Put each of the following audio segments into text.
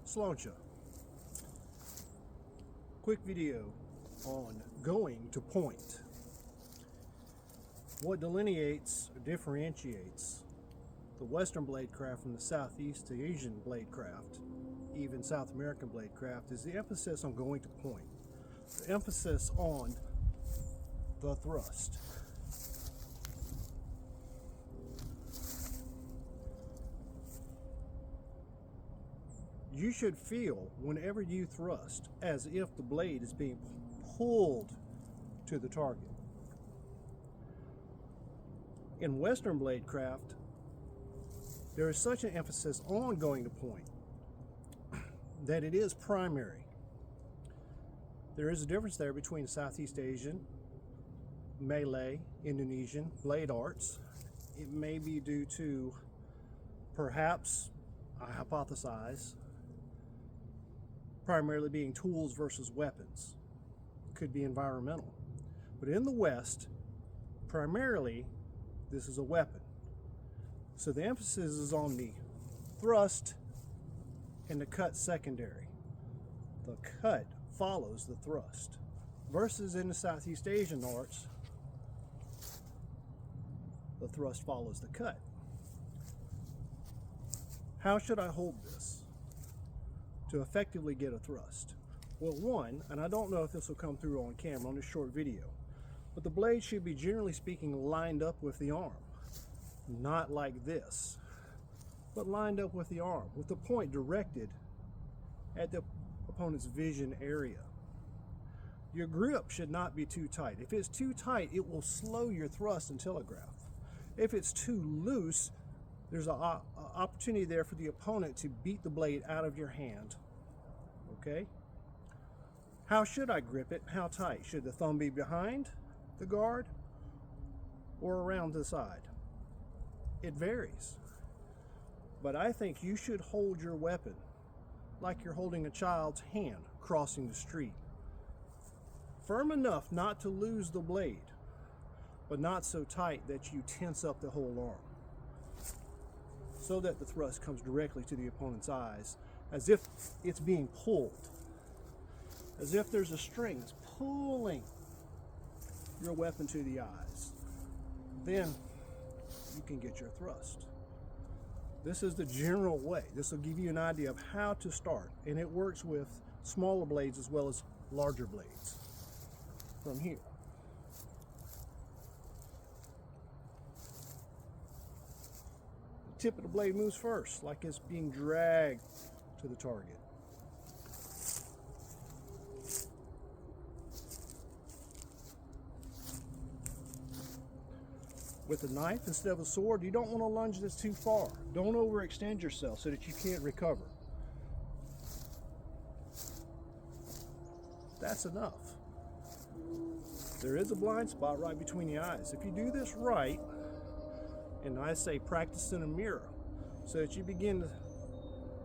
Sláinte. Quick video on going to point. What delineates or differentiates the Western blade craft from the Southeast Asian blade craft, even South American blade craft, is the emphasis on going to point. The emphasis on the thrust. You should feel whenever you thrust as if the blade is being pulled to the target. In Western blade craft, there is such an emphasis on going to point that it is primary. There is a difference there between Southeast Asian, Malay, Indonesian blade arts. It may be due to, perhaps, I hypothesize, primarily being tools versus weapons. Could be environmental. But in the West, primarily, this is a weapon. So the emphasis is on the thrust and the cut secondary. The cut follows the thrust. Versus in the Southeast Asian arts, the thrust follows the cut. How should I hold this to effectively get a thrust? Well, one, and I don't know if this will come through on camera on this short video, but the blade should be, generally speaking, lined up with the arm. Not like this, but lined up with the arm, with the point directed at the opponent's vision area. Your grip should not be too tight. If it's too tight, it will slow your thrust and telegraph. If it's too loose, there's an opportunity there for the opponent to beat the blade out of your hand. Okay? How should I grip it? How tight? Should the thumb be behind the guard or around the side? It varies. But I think you should hold your weapon like you're holding a child's hand crossing the street. Firm enough not to lose the blade, but not so tight that you tense up the whole arm, so that the thrust comes directly to the opponent's eyes, as if it's being pulled, as if there's a string pulling your weapon to the eyes. Then you can get your thrust. This is the general way. This will give you an idea of how to start, and it works with smaller blades as well as larger blades. From here, the tip of the blade moves first, like it's being dragged to the target. With a knife instead of a sword, you don't want to lunge this too far. Don't overextend yourself so that you can't recover. That's enough. There is a blind spot right between the eyes. If you do this right, and I say practice in a mirror, so that you begin to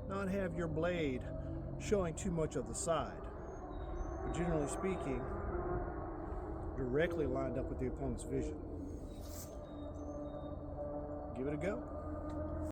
not have your blade showing too much of the side, but generally speaking, directly lined up with the opponent's vision. Give it a go.